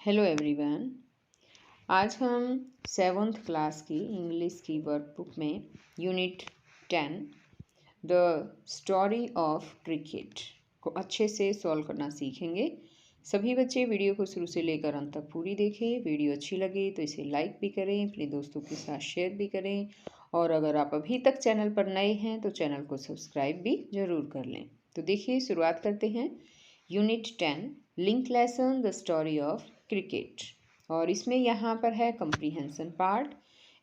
Hello everyone. आज हम 7th class की इंग्लिश की वर्कबुक में unit 10 the story of cricket को अच्छे से सॉल्व करना सीखेंगे। सभी बच्चे वीडियो को शुरू से लेकर अंत तक पूरी देखें। वीडियो अच्छी लगे तो इसे लाइक भी करें, अपने दोस्तों के साथ शेयर भी करें और अगर आप अभी तक चैनल पर नए हैं तो चैनल को सब्सक्राइब भी ज़रूर कर लें। तो देखिए, शुरुआत करते हैं। Unit 10 link lesson the story of cricket और इसमें यहाँ पर है कंप्रीहेंशन पार्ट।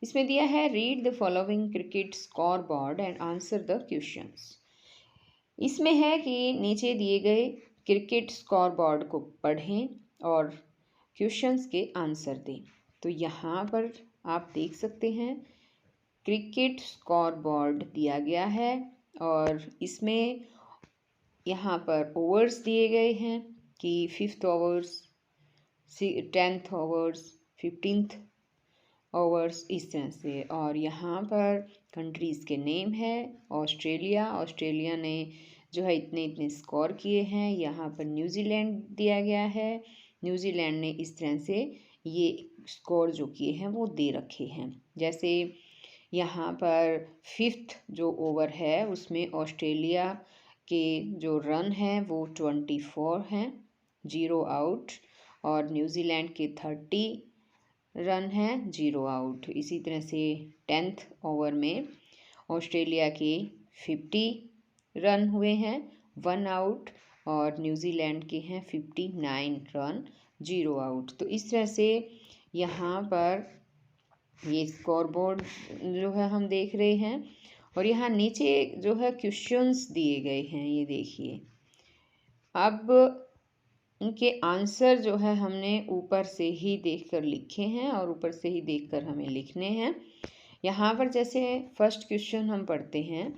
इसमें दिया है read the following cricket score board and answer the questions. इसमें है कि नीचे दिए गए क्रिकेट स्कोर बोर्ड को पढ़ें और क्वेश्चंस के आंसर दें। तो यहाँ पर आप देख सकते हैं क्रिकेट स्कोर बोर्ड दिया गया है और इसमें यहाँ पर ओवर्स दिए गए हैं कि 5th overs, 10th overs, 15th overs, इस तरह से। और यहाँ पर कंट्रीज़ के नेम है। ऑस्ट्रेलिया ने जो है इतने इतने स्कोर किए हैं। यहाँ पर न्यूजीलैंड दिया गया है। न्यूजीलैंड ने इस तरह से ये स्कोर जो किए हैं वो दे रखे हैं। जैसे यहाँ पर 5th जो ओवर है उसमें ऑस्ट्रेलिया के जो रन हैं वो 24 हैं, 0 आउट, और न्यूजीलैंड के 30 रन हैं, 0 आउट। इसी तरह से 10th ओवर में ऑस्ट्रेलिया के 50 रन हुए हैं, 1 आउट, और न्यूजीलैंड के हैं 59 रन, 0 आउट। तो इस तरह से यहाँ पर ये स्कोर बोर्ड जो है हम देख रहे हैं और यहाँ नीचे जो है क्वेश्चंस दिए गए हैं, ये देखिए। अब इनके आंसर जो है हमने ऊपर से ही देखकर लिखे हैं और ऊपर से ही देखकर हमें लिखने हैं। यहाँ पर जैसे फर्स्ट क्वेश्चन हम पढ़ते हैं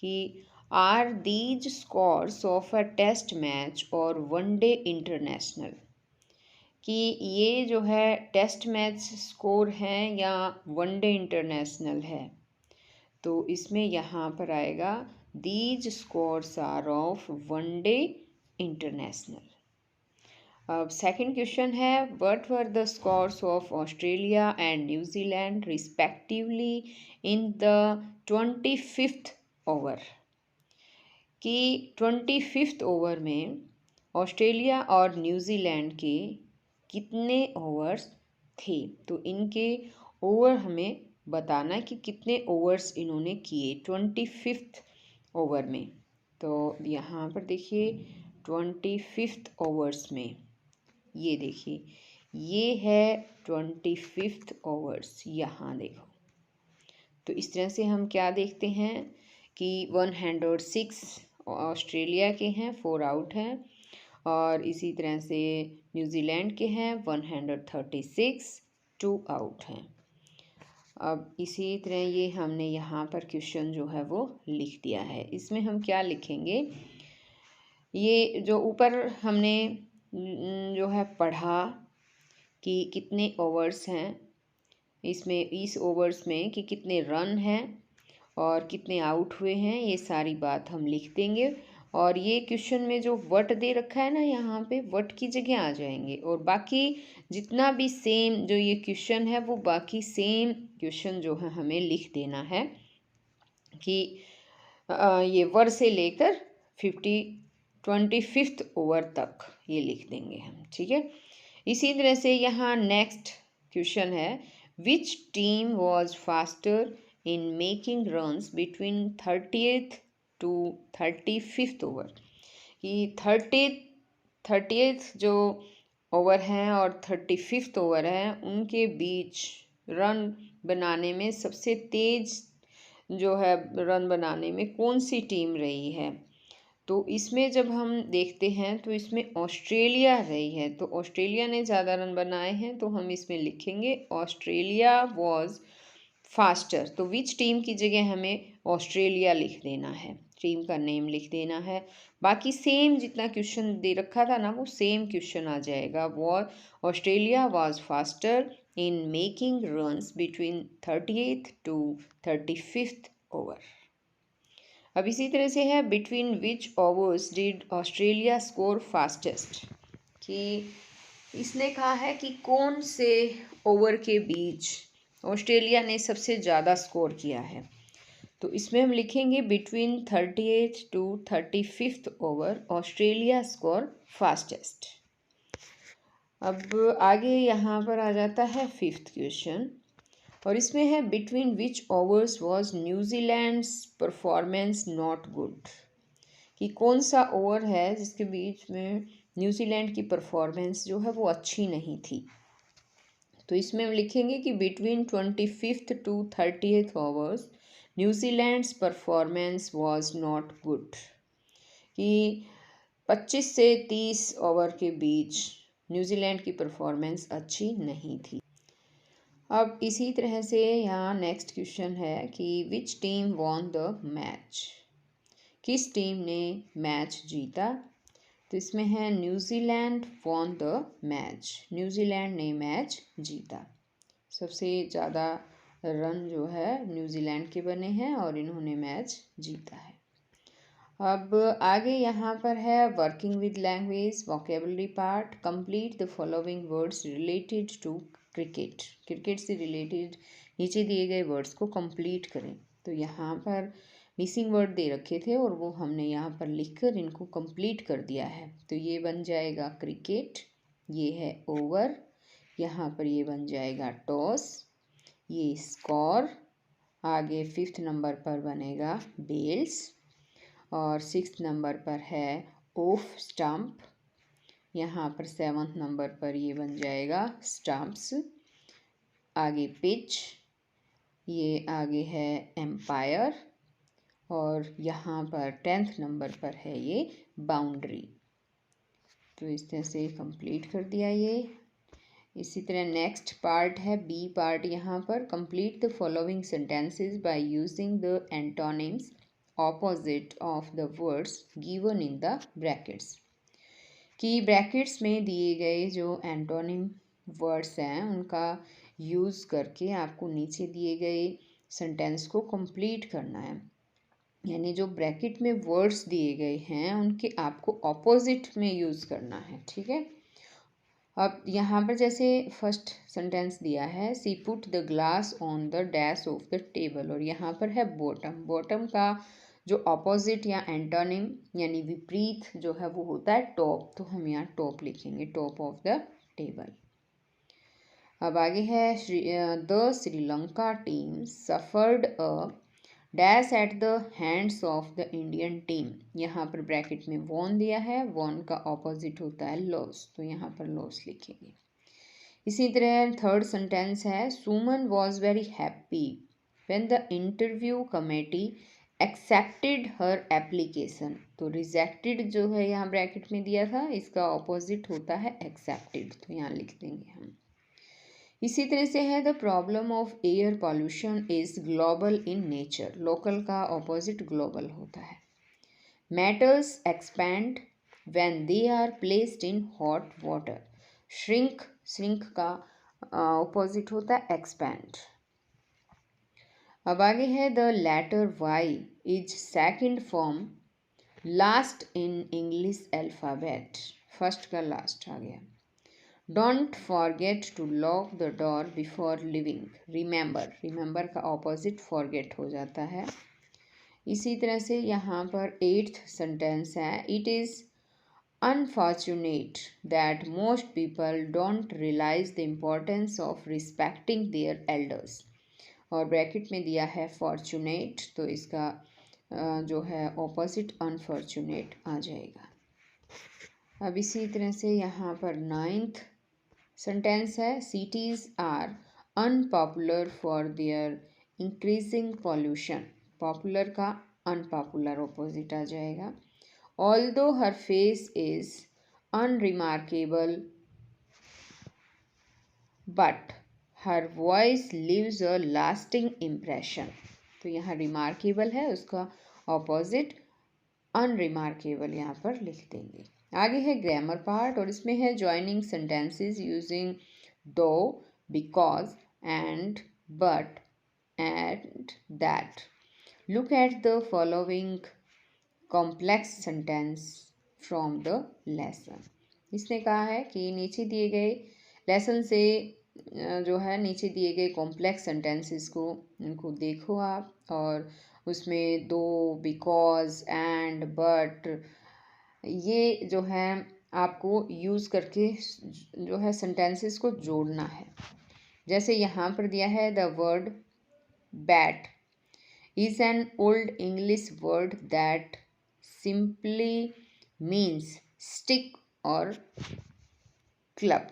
कि are these scores of a test match और वनडे इंटरनेशनल, कि ये जो है टेस्ट मैच स्कोर हैं या वनडे इंटरनेशनल है। तो इसमें यहाँ पर आएगा these scores are of one day international. अब सेकंड क्वेश्चन है what were the scores of Australia and New Zealand respectively in the 25th over, कि 25th ओवर में ऑस्ट्रेलिया और न्यूजीलैंड के कितने ओवर्स थे। तो इनके ओवर हमें बताना कि कितने ओवर्स इन्होंने किए 25th ओवर में। तो यहाँ पर देखिए 25th ओवर्स में, ये देखिए ये है 25th ओवर्स, यहाँ देखो। तो इस तरह से हम क्या देखते हैं कि 106 ऑस्ट्रेलिया के हैं, 4 आउट हैं, और इसी तरह से न्यूजीलैंड के हैं 136, 2 आउट हैं। अब इसी तरह ये हमने यहाँ पर क्वेश्चन जो है वो लिख दिया है। इसमें हम क्या लिखेंगे, ये जो ऊपर हमने जो है पढ़ा कि कितने ओवर्स हैं, इसमें इस ओवर्स में कि कितने रन हैं और कितने आउट हुए हैं, ये सारी बात हम लिख देंगे। और ये क्वेश्चन में जो वट दे रखा है ना, यहाँ पे वट की जगह आ जाएंगे और बाकी जितना भी सेम जो ये क्वेश्चन है वो बाकी सेम क्वेश्चन जो है हमें लिख देना है कि ये वर से लेकर 25th ओवर तक ये लिख देंगे हम, ठीक है। इसी तरह से यहाँ नेक्स्ट क्वेश्चन है which team was faster in making runs between 30th to 35th over, कि 30th जो ओवर हैं और 35th ओवर है उनके बीच रन बनाने में सबसे तेज जो है रन बनाने में कौन सी टीम रही है। तो इसमें जब हम देखते हैं तो इसमें ऑस्ट्रेलिया रही है, तो ऑस्ट्रेलिया ने ज़्यादा रन बनाए हैं, तो हम इसमें लिखेंगे ऑस्ट्रेलिया वॉज फास्टर। तो विच टीम की जगह हमें ऑस्ट्रेलिया लिख देना है, टीम का नेम लिख देना है। बाकी सेम जितना क्वेश्चन दे रखा था ना वो सेम क्वेश्चन आ जाएगा। War Australia was faster in making runs between 30th to 35th over. अब इसी तरह से है between which overs did Australia score fastest, कि इसने कहा है कि कौन से ओवर के बीच ऑस्ट्रेलिया ने सबसे ज़्यादा स्कोर किया है। तो इसमें हम लिखेंगे between 38 to 35th over Australia score fastest. अब आगे यहाँ पर आ जाता है 5th क्वेश्चन, और इसमें है between which overs was New Zealand's performance not good, कि कौन सा ओवर है जिसके बीच में न्यूजीलैंड की परफॉर्मेंस जो है वो अच्छी नहीं थी। तो इसमें हम लिखेंगे कि between 25th to 30th overs New Zealand's performance was not good, कि 25 से 30 ओवर के बीच न्यूजीलैंड की परफॉर्मेंस अच्छी नहीं थी। अब इसी तरह से यहाँ नेक्स्ट क्वेश्चन है कि which team won the match, किस टीम ने मैच जीता। तो इसमें है New Zealand won the match, New Zealand ने मैच जीता। सबसे ज़्यादा रन जो है न्यूजीलैंड के बने हैं और इन्होंने मैच जीता है। अब आगे यहाँ पर है working with language vocabulary part, complete the following words related to cricket, cricket से रिलेटेड नीचे दिए गए वर्ड्स को कंप्लीट करें। तो यहाँ पर मिसिंग वर्ड दे रखे थे और वो हमने यहाँ पर लिखकर इनको कंप्लीट कर दिया है। तो ये बन जाएगा क्रिकेट, ये है ओवर, यहाँ पर ये बन जाएगा टॉस, ये स्कोर, आगे 5th नंबर पर बनेगा बेल्स, और 6th नंबर पर है ऑफ स्टंप, यहाँ पर 7th नंबर पर ये बन जाएगा स्टंप्स, आगे पिच, ये आगे है एम्पायर, और यहाँ पर 10th नंबर पर है ये बाउंड्री। तो इस तरह से कंप्लीट कर दिया ये। इसी तरह नेक्स्ट पार्ट है बी पार्ट, यहाँ पर complete the following sentences by using the antonyms opposite of the words given in the brackets, कि ब्रैकेट्स में दिए गए जो एंटोनिम वर्ड्स हैं उनका यूज़ करके आपको नीचे दिए गए सेंटेंस को कंप्लीट करना है। यानी जो ब्रैकेट में वर्ड्स दिए गए हैं उनके आपको ऑपोजिट में यूज़ करना है, ठीक है। अब यहाँ पर जैसे फर्स्ट सेंटेंस दिया है, she put the glass on the dash of the table, और यहाँ पर है बॉटम, बॉटम का जो ऑपोजिट या एंटोनिम यानी विपरीत जो है वो होता है टॉप, तो हम यहाँ टॉप लिखेंगे, टॉप ऑफ द टेबल। अब आगे है the Sri Lanka team suffered a dash at the hands of the Indian team, यहाँ पर ब्रैकेट में वॉन दिया है, वॉन का ऑपोजिट होता है लॉस, तो यहाँ पर लॉस लिखेंगे। इसी तरह थर्ड सेंटेंस है, Suman was very happy when the interview committee accepted her application, तो रिजेक्टेड जो है यहाँ ब्रैकेट में दिया था, इसका ऑपोजिट होता है एक्सेप्टेड, तो यहाँ लिख देंगे हम। इसी तरह से है the problem of air pollution is global in nature, local का ऑपोजिट ग्लोबल होता है। Metals expand when they are placed in hot water, shrink, shrink का ऑपोजिट होता है एक्सपैंड। अब आगे है the letter Y is second from last in English alphabet, first का लास्ट आ गया। Don't forget to lock the door before leaving, remember, remember का ऑपोजिट फॉरगेट हो जाता है। इसी तरह से यहाँ पर 8th सेंटेंस है, it is unfortunate that most people don't realise the importance of respecting their elders, और ब्रैकेट में दिया है फॉर्चुनेट, तो इसका जो है ऑपोजिट अनफॉर्चुनेट आ जाएगा। अब इसी तरह से यहाँ पर 9th सेंटेंस है, cities are unpopular for their increasing pollution, popular का अनपॉपुलर ऑपोजिट आ जाएगा। Although her face is unremarkable but her voice leaves a lasting impression, तो यहाँ रिमार्केबल है, उसका ऑपोजिट अनरिमार्केबल यहाँ पर लिख देंगे। आगे है ग्रामर पार्ट, और इसमें है ज्वाइनिंग सेंटेंसेस यूजिंग दो, because, and, but, and, that. Look at the following complex sentence from the lesson, इसने कहा है कि नीचे दिए गए लेसन से जो है नीचे दिए गए कॉम्प्लेक्स सेंटेंसेस को उनको देखो आप, और उसमें दो, बिकॉज, एंड, बट, ये जो है आपको यूज़ करके जो है सेंटेंसेस को जोड़ना है। जैसे यहाँ पर दिया है the word bat is an old English word that simply means stick or club.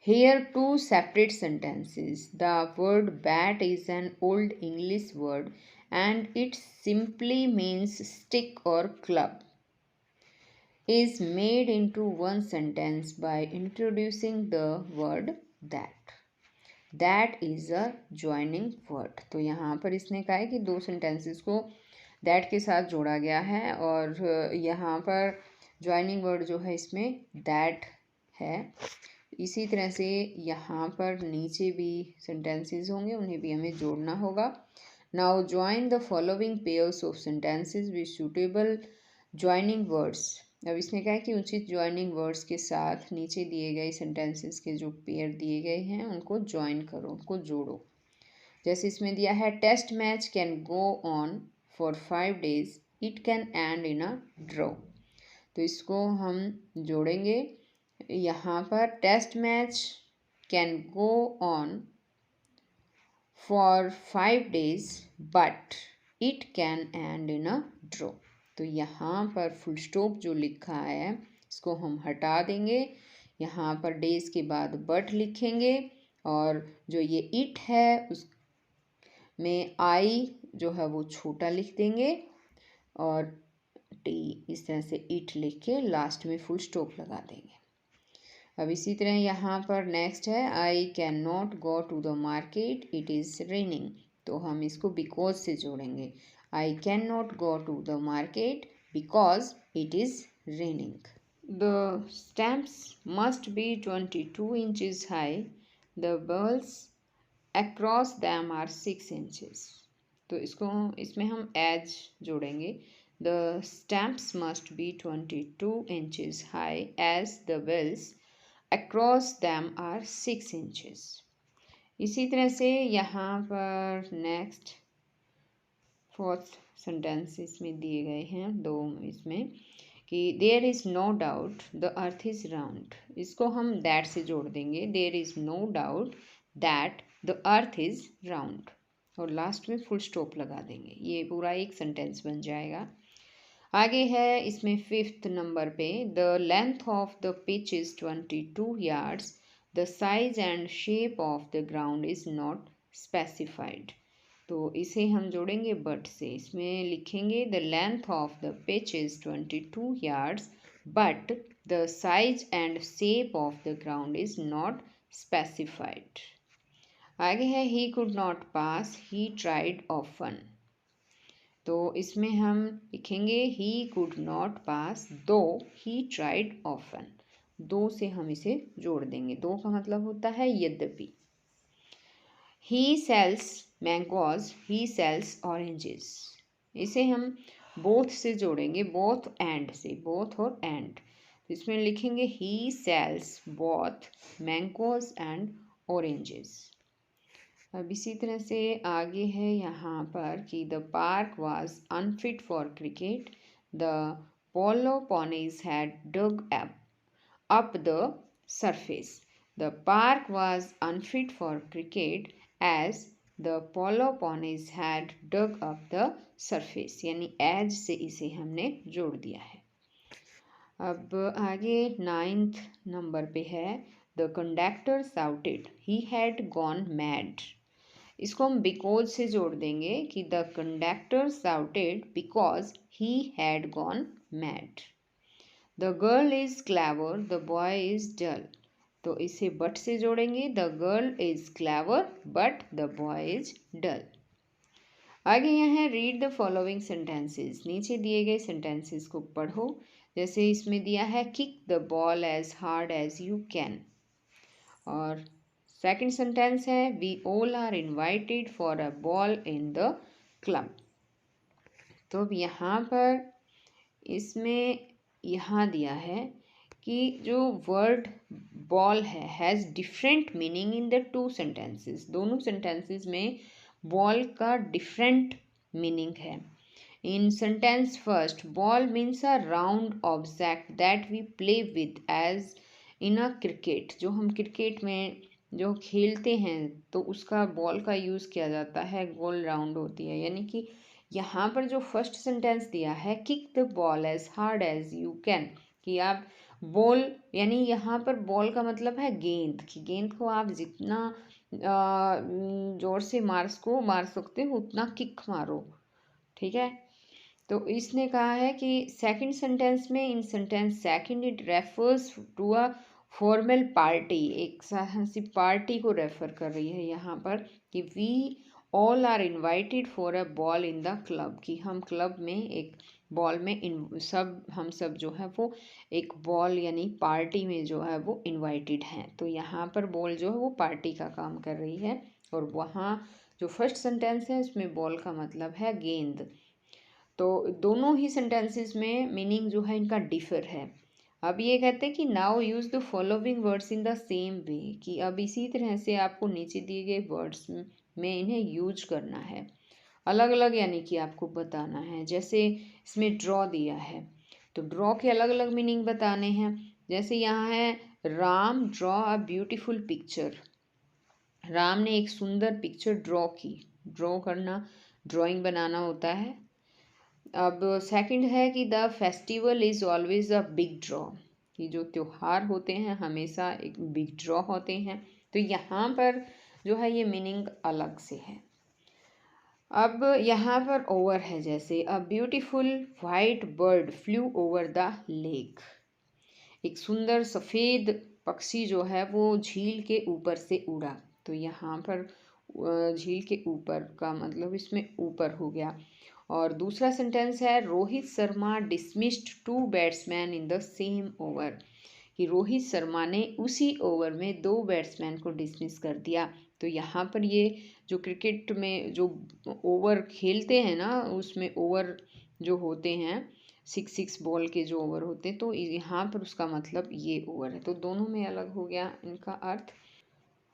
Here two separate sentences. The word bat is an old English word and it simply means stick or club is made into one sentence by introducing the word that. That is a joining word. तो यहाँ पर इसने कहा है कि दो sentences को that के साथ जोड़ा गया है, और यहाँ पर ज्वाइनिंग वर्ड जो है इसमें दैट है। इसी तरह से यहाँ पर नीचे भी सेंटेंसेस होंगे, उन्हें भी हमें जोड़ना होगा। Now join the following pairs of sentences with suitable joining words. अब इसने कहा है कि उचित ज्वाइनिंग वर्ड्स के साथ नीचे दिए गए सेंटेंसेस के जो पेयर दिए गए हैं उनको ज्वाइन करो, उनको जोड़ो। जैसे इसमें दिया है test match can go on for 5 days, it can end in a draw. तो इसको हम जोड़ेंगे। यहाँ पर test match can go on for 5 days but it can end in a draw. तो यहाँ पर फुल स्टॉप जो लिखा है इसको हम हटा देंगे। यहाँ पर डेज के बाद बट लिखेंगे, और जो ये इट है उसमें आई जो है वो छोटा लिख देंगे, और टी इस तरह से इट लिख के लास्ट में फुल स्टॉप लगा देंगे। अब इसी तरह यहाँ पर नेक्स्ट है I can not go to the market it is raining. तो हम इसको बिकॉज से जोड़ेंगे। I cannot go to the market because it is raining. The stamps must be 22 inches high. The balls across them are 6 inches. तो इसमें हम as जोड़ेंगे। The stamps must be 22 inches high as the bells across them are 6 inches. इसी तरह से यहाँ पर next fourth sentence इसमें दिए गए हैं दो, इसमें कि there is no doubt the earth is round. इसको हम दैट से जोड़ देंगे। There is no doubt that the earth is round, और लास्ट में फुल स्टॉप लगा देंगे। ये पूरा एक सेंटेंस बन जाएगा। आगे है इसमें 5th नंबर पे the length of the pitch is 22 yards, the size and shape of the ground is not specified. तो इसे हम जोड़ेंगे बट से। इसमें लिखेंगे the length of the pitch is 22 yards but the size and shape of the ground is not specified. आगे है he could not pass he tried often. तो इसमें हम लिखेंगे ही कुड नॉट पास दो ही ट्राइड ऑफन। दो से हम इसे जोड़ देंगे। दो का मतलब होता है यद्यपि। He sells mangoes he sells oranges. इसे हम बोथ से जोड़ेंगे, बोथ एंड से, बोथ और एंड। तो इसमें लिखेंगे he sells both mangoes and oranges. अब इसी तरह से आगे है यहाँ पर कि the park was unfit for cricket, the polo ponies had dug up the surface. The park was unfit for cricket as the polo ponies had dug up the surface. यानी as से इसे हमने जोड़ दिया है। अब आगे 9th नंबर पे है the conductor shouted he had gone mad. इसको हम बिकॉज से जोड़ देंगे कि the conductor shouted because he had gone mad. The girl is clever the boy is dull. तो इसे बट से जोड़ेंगे the girl is clever but the boy is dull. आगे यहाँ है रीड द फॉलोइंग सेंटेंसेस। नीचे दिए गए सेंटेंसेस को पढ़ो। जैसे इसमें दिया है kick the ball as hard as you can, और सेकंड सेंटेंस है we all are invited for a ball in the club. तो अब यहाँ पर इसमें यहाँ दिया है कि जो वर्ड बॉल है has different meaning in the two sentences. दोनों सेंटेंसेस में बॉल का डिफरेंट मीनिंग है। In sentence first, ball means a round object that we play with as in a cricket. जो हम क्रिकेट में जो खेलते हैं तो उसका बॉल का यूज़ किया जाता है, गोल राउंड होती है। यानी कि यहाँ पर जो फर्स्ट सेंटेंस दिया है, kick the ball as hard as you can, कि आप बॉल, यानी यहाँ पर बॉल का मतलब है गेंद, कि गेंद को आप जितना जोर से मार सकते हो उतना किक मारो। ठीक है, तो इसने कहा है कि सेकंड सेंटेंस में, in sentence second, it refers to a formal party, एक सी पार्टी को रेफर कर रही है यहाँ पर, कि we all are invited for a ball in the club, कि हम क्लब में एक बॉल में हम सब जो है वो एक बॉल यानी पार्टी में जो है वो इनवाइटेड हैं। तो यहाँ पर बॉल जो है वो पार्टी का काम कर रही है, और वहाँ जो फर्स्ट सेंटेंस है उसमें बॉल का मतलब है गेंद। तो दोनों ही सेंटेंसेस में मीनिंग जो है इनका डिफर है। अब ये कहते हैं कि now use the following words in the same way, कि अब इसी तरह से आपको नीचे दिए गए वर्ड्स में इन्हें यूज करना है अलग अलग, यानी कि आपको बताना है। जैसे इसमें ड्रॉ दिया है तो ड्रॉ के अलग अलग मीनिंग बताने हैं। जैसे यहाँ है Ram draw a beautiful picture, Ram ने एक सुंदर पिक्चर ड्रॉ की। ड्रॉ करना ड्राइंग बनाना होता है। अब सेकंड है कि the festival is always a big draw, कि जो त्योहार होते हैं हमेशा एक बिग ड्रॉ होते हैं। तो यहाँ पर जो है ये मीनिंग अलग से है। अब यहाँ पर ओवर है, जैसे a beautiful white bird flu over the lake, एक सुंदर सफ़ेद पक्षी जो है वो झील के ऊपर से उड़ा। तो यहाँ पर झील के ऊपर का मतलब इसमें ऊपर हो गया। और दूसरा सेंटेंस है Rohit Sharma dismissed 2 batsman in the same over, कि रोहित शर्मा ने उसी ओवर में 2 बैट्समैन को डिसमिस कर दिया। तो यहाँ पर ये जो क्रिकेट में जो ओवर खेलते हैं ना, उसमें ओवर जो होते हैं 6 बॉल के जो ओवर होते हैं, तो यहाँ पर उसका मतलब ये ओवर है। तो दोनों में अलग हो गया इनका अर्थ।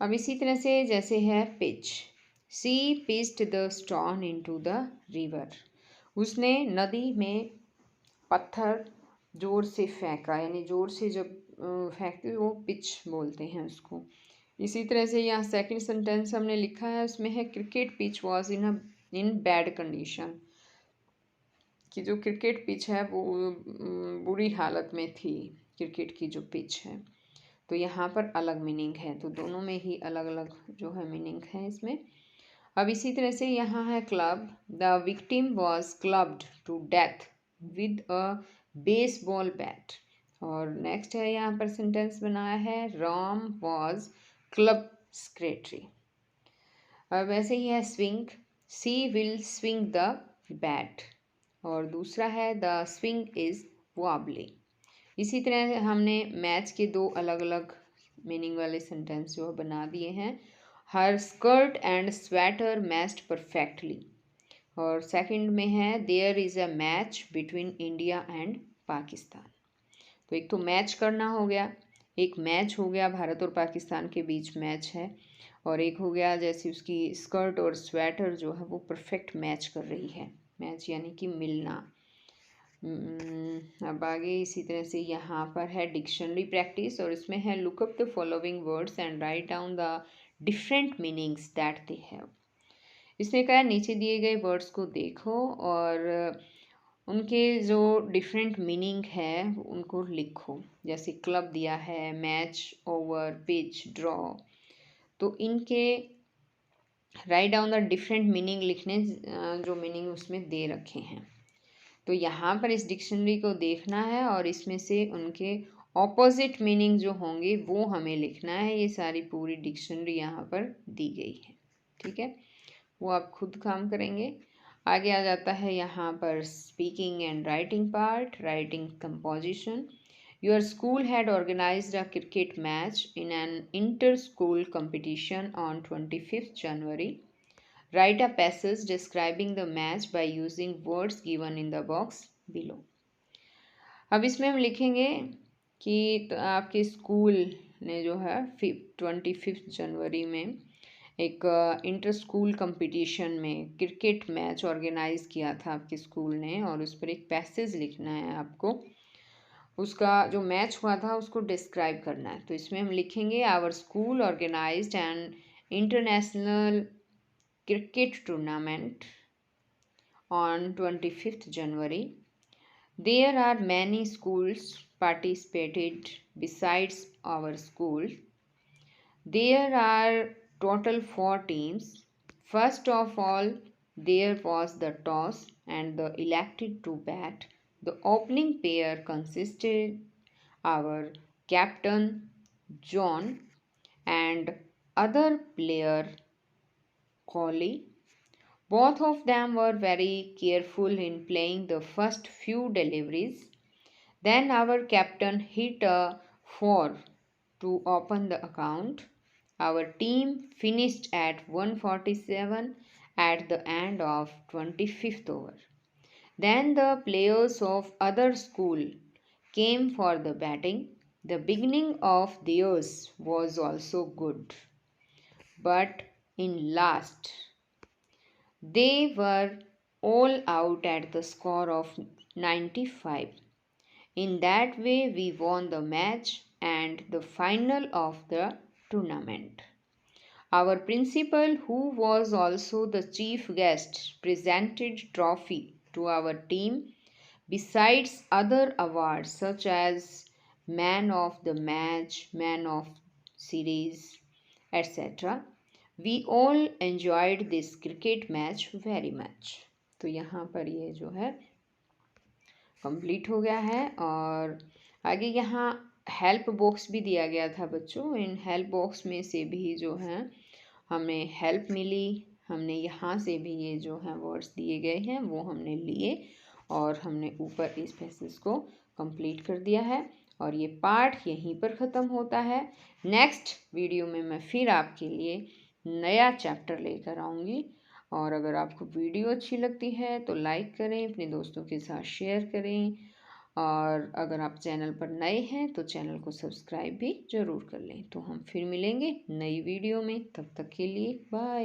अब इसी तरह से जैसे है pitch, she pitched the stone into the river, उसने नदी में पत्थर जोर से फेंका, यानी जोर से जब फेंकते वो पिच बोलते हैं उसको। इसी तरह से यहाँ सेकंड सेंटेंस हमने लिखा है, उसमें है cricket pitch was in bad condition, कि जो क्रिकेट पिच है वो बुरी हालत में थी, क्रिकेट की जो पिच है। तो यहाँ पर अलग मीनिंग है, तो दोनों में ही अलग अलग जो है मीनिंग है इसमें। अब इसी तरह से यहाँ है club, the victim was clubbed to death with a baseball bat. और नेक्स्ट है यहाँ पर सेंटेंस बनाया है राम वॉज क्लब सेक्रेटरी। अब ऐसे ही है swing, she will swing the bat. और दूसरा है द स्विंग इज वॉबली। इसी तरह हमने मैच के 2 अलग अलग मीनिंग वाले सेंटेंस जो बना दिए हैं। Her skirt and sweater matched perfectly. और सेकंड में है there is a match between India and Pakistan. तो एक तो मैच करना हो गया, एक मैच हो गया, भारत और पाकिस्तान के बीच मैच है। और एक हो गया जैसे उसकी स्कर्ट और स्वेटर जो है वो परफेक्ट मैच कर रही है, मैच यानी कि मिलना। अब आगे इसी तरह से यहाँ पर है डिक्शनरी प्रैक्टिस, और इसमें है look up the following words and write down the different meanings that they have. इसने कहा नीचे दिए गए वर्ड्स को देखो और उनके जो डिफरेंट मीनिंग है उनको लिखो। जैसे क्लब दिया है, मैच, ओवर, पिच, ड्रॉ, तो इनके write down the different meaning लिखने, जो मीनिंग उसमें दे रखे हैं। तो यहाँ पर इस डिक्शनरी को देखना है और इसमें से उनके ऑपोजिट मीनिंग जो होंगे वो हमें लिखना है। ये सारी पूरी डिक्शनरी यहाँ पर दी गई है, ठीक है, वो आप खुद काम करेंगे। आगे आ जाता है यहाँ पर speaking and writing part, writing composition. Your school had organised a cricket match in an inter school competition on 25th January. Write a passage describing the match by using words given in the box below. अब इसमें हम लिखेंगे कि तो आपके school ने जो है 25 जनवरी में एक इंटर स्कूल कंपटीशन में क्रिकेट मैच ऑर्गेनाइज किया था आपके स्कूल ने, और उस पर एक पैसेज लिखना है आपको। उसका जो मैच हुआ था उसको डिस्क्राइब करना है। तो इसमें हम लिखेंगे our school organised an international cricket tournament on 25th January. There are many schools participated besides our school. There are total 4 teams. First of all, there was the toss and the elected to bat. The opening pair consisted our captain John and other player Collie. Both of them were very careful in playing the first few deliveries. Then our captain hit a 4 to open the account. Our team finished at 147 at the end of 25th over. Then the players of other school came for the batting. The beginning of theirs was also good, but in last they were all out at the score of 95. In that way, we won the match and the final of the tournament. Our principal, who was also the chief guest, presented trophy to our team besides other awards such as man of the match, man of series, etc. We all enjoyed this cricket match very much. तो यहाँ पर ये जो है complete हो गया है। और आगे यहाँ हेल्प बॉक्स भी दिया गया था बच्चों। इन हेल्प बॉक्स में से भी जो है हमें हेल्प मिली। हमने यहाँ से भी ये जो है वर्ड्स दिए गए हैं वो हमने लिए और हमने ऊपर इस पैसेज को कंप्लीट कर दिया है। और ये पार्ट यहीं पर ख़त्म होता है। नेक्स्ट वीडियो में मैं फिर आपके लिए नया चैप्टर लेकर आऊँगी। और अगर आपको वीडियो अच्छी लगती है तो लाइक करें, अपने दोस्तों के साथ शेयर करें, और अगर आप चैनल पर नए हैं तो चैनल को सब्सक्राइब भी ज़रूर कर लें। तो हम फिर मिलेंगे नई वीडियो में, तब तक के लिए बाय।